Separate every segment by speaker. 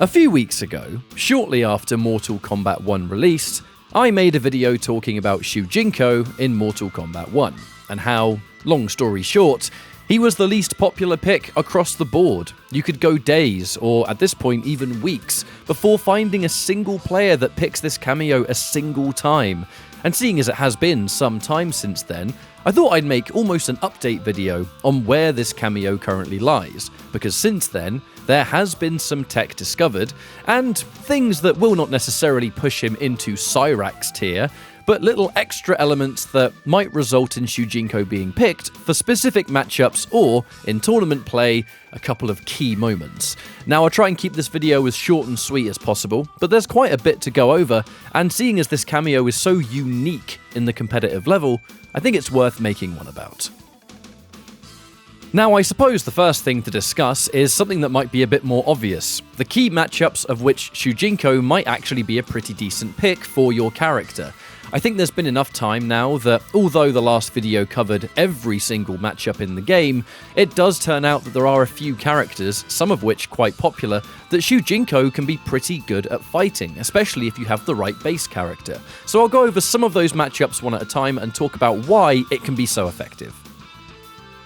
Speaker 1: A few weeks ago, shortly after Mortal Kombat 1 released, I made a video talking about Shujinko in Mortal Kombat 1, and how, long story short, he was the least popular pick across the board. You could go days, or at this point even weeks, before finding a single player that picks this cameo a single time. And seeing as it has been some time since then, I thought I'd make almost an update video on where this cameo currently lies, because since then, there has been some tech discovered, and things that will not necessarily push him into Cyrax tier, but little extra elements that might result in Shujinko being picked for specific matchups or, in tournament play, a couple of key moments. Now, I'll try and keep this video as short and sweet as possible, but there's quite a bit to go over, and seeing as this cameo is so unique in the competitive level, I think it's worth making one about. Now, I suppose the first thing to discuss is something that might be a bit more obvious, the key matchups of which Shujinko might actually be a pretty decent pick for your character. I think there's been enough time now that, although the last video covered every single matchup in the game, it does turn out that there are a few characters, some of which quite popular, that Shujinko can be pretty good at fighting, especially if you have the right base character. So I'll go over some of those matchups one at a time and talk about why it can be so effective.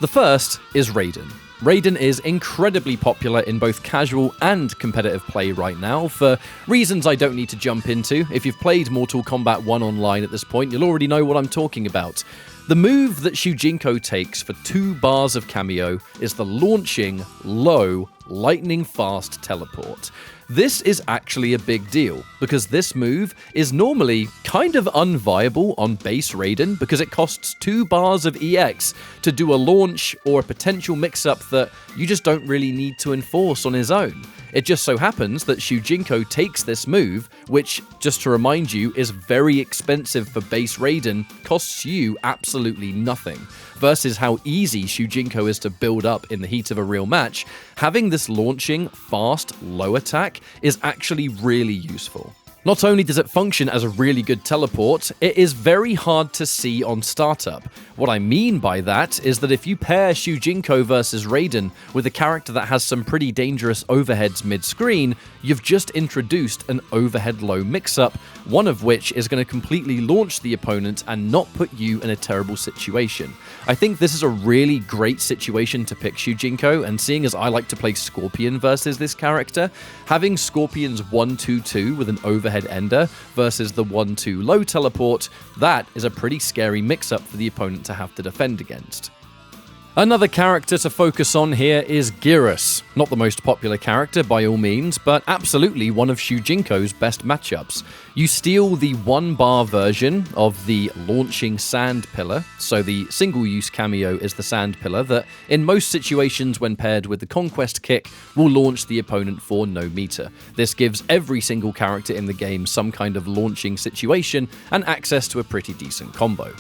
Speaker 1: The first is Raiden. Raiden is incredibly popular in both casual and competitive play right now, for reasons I don't need to jump into. If you've played Mortal Kombat 1 online at this point, you'll already know what I'm talking about. The move that Shujinko takes for 2 bars of cameo is the launching, low, lightning-fast teleport. This is actually a big deal, because this move is normally kind of unviable on base Raiden because it costs 2 bars of EX to do a launch or a potential mix-up that you just don't really need to enforce on his own. It just so happens that Shujinko takes this move, which, just to remind you, is very expensive for base Raiden, costs you absolutely nothing. Versus how easy Shujinko is to build up in the heat of a real match, having this launching, fast, low attack is actually really useful. Not only does it function as a really good teleport, it is very hard to see on startup. What I mean by that is that if you pair Shujinko versus Raiden with a character that has some pretty dangerous overheads mid-screen, you've just introduced an overhead low mix-up, one of which is going to completely launch the opponent and not put you in a terrible situation. I think this is a really great situation to pick Shujinko, and seeing as I like to play Scorpion versus this character, having Scorpion's 1-2-2 with an overhead ender versus the 1-2 low teleport, that is a pretty scary mix-up for the opponent to have to defend against. Another character to focus on here is Geras. Not the most popular character by all means, but absolutely one of Shujinko's best matchups. You steal the 1-bar version of the launching sand pillar, so the single-use cameo is the sand pillar that, in most situations when paired with the conquest kick, will launch the opponent for no meter. This gives every single character in the game some kind of launching situation and access to a pretty decent combo.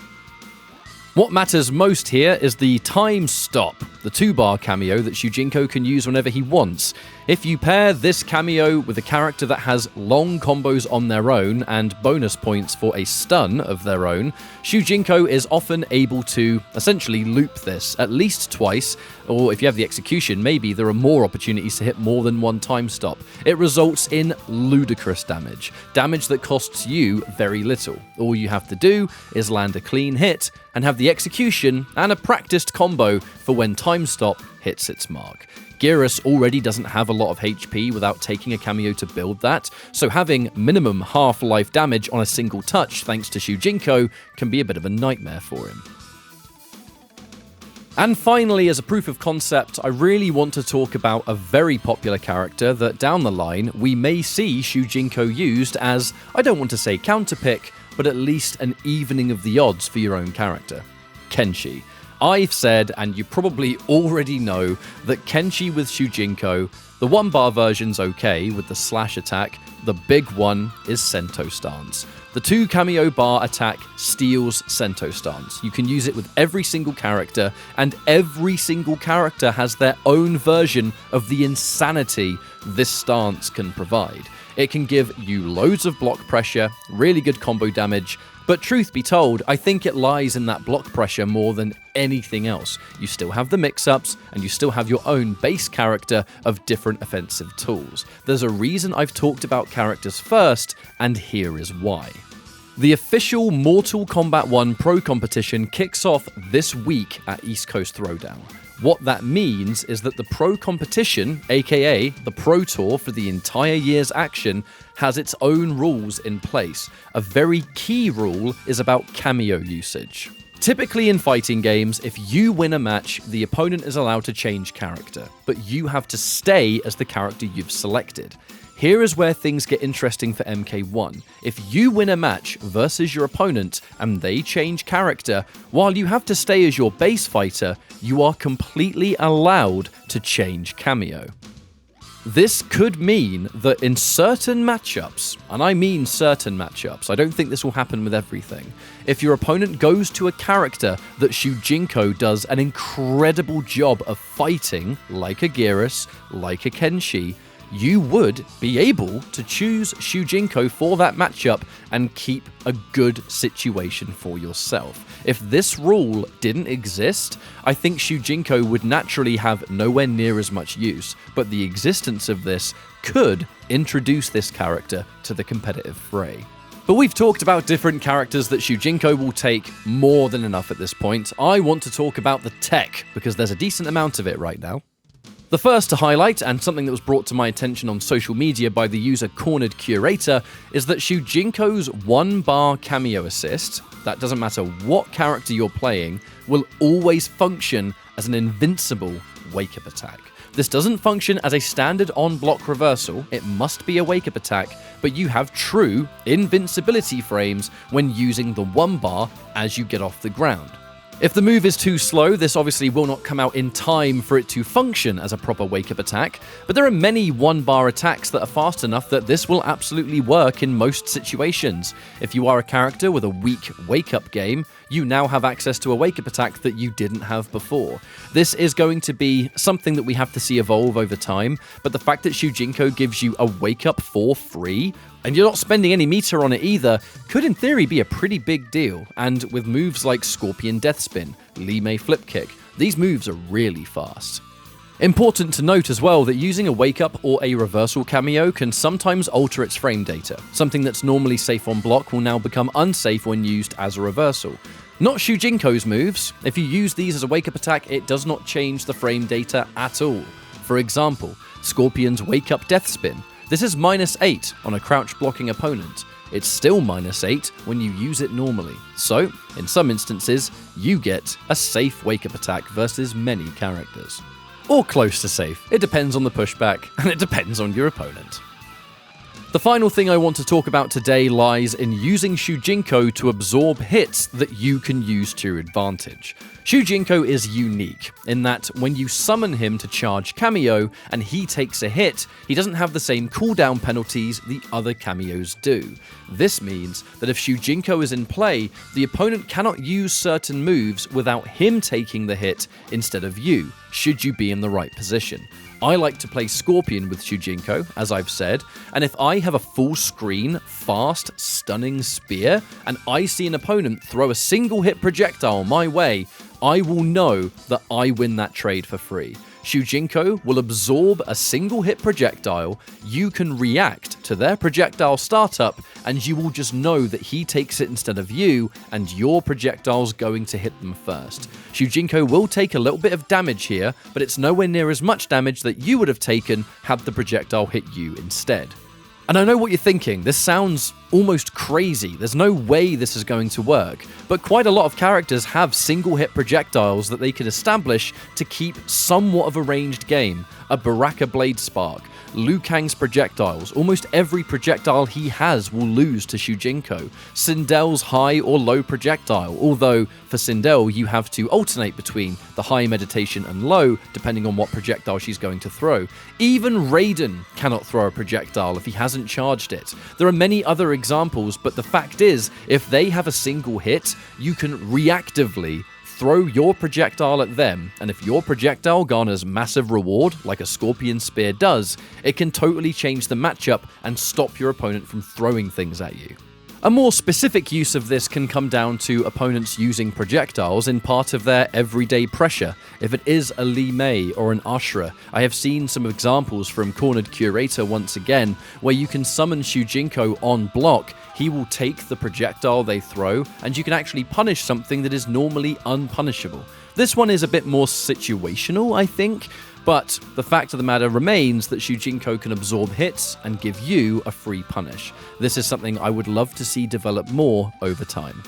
Speaker 1: What matters most here is the time stop, the 2-bar cameo that Shujinko can use whenever he wants. If you pair this cameo with a character that has long combos on their own and bonus points for a stun of their own, Shujinko is often able to essentially loop this at least twice, or if you have the execution, maybe there are more opportunities to hit more than one time stop. It results in ludicrous damage that costs you very little. All you have to do is land a clean hit and have the execution and a practiced combo for when time stop hits its mark. Geras already doesn't have a lot of HP without taking a cameo to build that, so having minimum half-life damage on a single touch thanks to Shujinko can be a bit of a nightmare for him. And finally, as a proof of concept, I really want to talk about a very popular character that down the line we may see Shujinko used as, I don't want to say counterpick, but at least an evening of the odds for your own character. Kenshi. I've said, and you probably already know, that Kenshi with Shujinko, the 1-bar version's okay with the slash attack, the big one is Sento stance. The 2 cameo bar attack steals Sento stance. You can use it with every single character, and every single character has their own version of the insanity this stance can provide. It can give you loads of block pressure, really good combo damage, but truth be told, I think it lies in that block pressure more than anything else. You still have the mix-ups, and you still have your own base character of different offensive tools. There's a reason I've talked about characters first, and here is why. The official Mortal Kombat 1 Pro competition kicks off this week at East Coast Throwdown. What that means is that the Pro competition, aka the Pro Tour for the entire year's action, has its own rules in place. A very key rule is about cameo usage. Typically in fighting games, if you win a match, the opponent is allowed to change character, but you have to stay as the character you've selected. Here is where things get interesting for MK1. If you win a match versus your opponent and they change character, while you have to stay as your base fighter, you are completely allowed to change cameo. This could mean that in certain matchups, and I mean certain matchups, I don't think this will happen with everything, if your opponent goes to a character that Shujinko does an incredible job of fighting, like a Geras, like a Kenshi, you would be able to choose Shujinko for that matchup and keep a good situation for yourself. If this rule didn't exist, I think Shujinko would naturally have nowhere near as much use, but the existence of this could introduce this character to the competitive fray. But we've talked about different characters that Shujinko will take more than enough at this point. I want to talk about the tech, because there's a decent amount of it right now. The first to highlight, and something that was brought to my attention on social media by the user Cornered Curator, is that Shujinko's 1-bar cameo assist, that doesn't matter what character you're playing, will always function as an invincible wake-up attack. This doesn't function as a standard on-block reversal, it must be a wake-up attack, but you have true invincibility frames when using the 1-bar as you get off the ground. If the move is too slow, this obviously will not come out in time for it to function as a proper wake-up attack, but there are many 1-bar attacks that are fast enough that this will absolutely work in most situations. If you are a character with a weak wake-up game, you now have access to a wake-up attack that you didn't have before. This is going to be something that we have to see evolve over time, but the fact that Shujinko gives you a wake-up for free, and you're not spending any meter on it either, could in theory be a pretty big deal, and with moves like Scorpion Death Spin, Lime Flip Kick, these moves are really fast. Important to note as well that using a wake-up or a reversal cameo can sometimes alter its frame data. Something that's normally safe on block will now become unsafe when used as a reversal. Not Shujinko's moves. If you use these as a wake-up attack, it does not change the frame data at all. For example, Scorpion's Wake-Up Death Spin. This is -8 on a crouch blocking opponent. It's still -8 when you use it normally. So, in some instances, you get a safe wake-up attack versus many characters. Or close to safe. It depends on the pushback, and it depends on your opponent. The final thing I want to talk about today lies in using Shujinko to absorb hits that you can use to your advantage. Shujinko is unique in that when you summon him to charge cameo and he takes a hit, he doesn't have the same cooldown penalties the other cameos do. This means that if Shujinko is in play, the opponent cannot use certain moves without him taking the hit instead of you, should you be in the right position. I like to play Scorpion with Shujinko, as I've said, and if I have a full screen, fast, stunning spear, and I see an opponent throw a single hit projectile my way, I will know that I win that trade for free. Shujinko will absorb a single hit projectile, you can react to their projectile startup, and you will just know that he takes it instead of you, and your projectile's going to hit them first. Shujinko will take a little bit of damage here, but it's nowhere near as much damage that you would have taken had the projectile hit you instead. And I know what you're thinking, this sounds almost crazy, there's no way this is going to work, but quite a lot of characters have single hit projectiles that they can establish to keep somewhat of a ranged game. A Baraka Blade Spark, Liu Kang's projectiles, almost every projectile he has will lose to Shujinko. Sindel's high or low projectile, although for Sindel you have to alternate between the high meditation and low depending on what projectile she's going to throw. Even Raiden cannot throw a projectile if he hasn't charged it. There are many other examples, but the fact is, if they have a single hit, you can reactively throw your projectile at them, and if your projectile garners massive reward, like a scorpion spear does, it can totally change the matchup and stop your opponent from throwing things at you. A more specific use of this can come down to opponents using projectiles in part of their everyday pressure. If it is a Lee Mei or an Ashura, I have seen some examples from Cornered Curator once again, where you can summon Shujinko on block, he will take the projectile they throw, and you can actually punish something that is normally unpunishable. This one is a bit more situational, I think, but the fact of the matter remains that Shujinko can absorb hits and give you a free punish. This is something I would love to see develop more over time.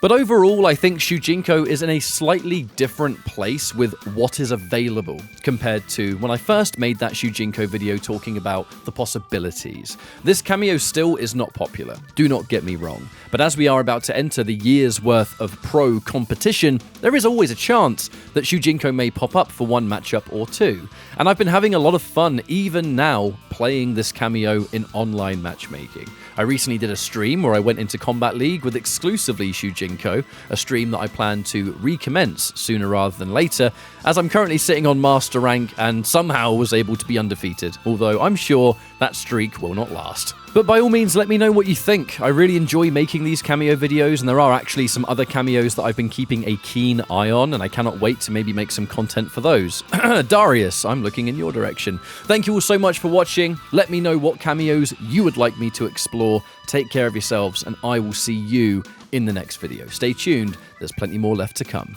Speaker 1: But overall, I think Shujinko is in a slightly different place with what is available compared to when I first made that Shujinko video talking about the possibilities. This cameo still is not popular, do not get me wrong, but as we are about to enter the year's worth of pro competition, there is always a chance that Shujinko may pop up for one matchup or two, and I've been having a lot of fun even now playing this cameo in online matchmaking. I recently did a stream where I went into Combat League with exclusively Shujinko, a stream that I plan to recommence sooner rather than later, as I'm currently sitting on Master Rank and somehow was able to be undefeated, although I'm sure that streak will not last. But by all means, let me know what you think. I really enjoy making these cameo videos, and there are actually some other cameos that I've been keeping a keen eye on, and I cannot wait to maybe make some content for those. Darius, I'm looking in your direction. Thank you all so much for watching. Let me know what cameos you would like me to explore. Take care of yourselves, and I will see you in the next video. Stay tuned, there's plenty more left to come.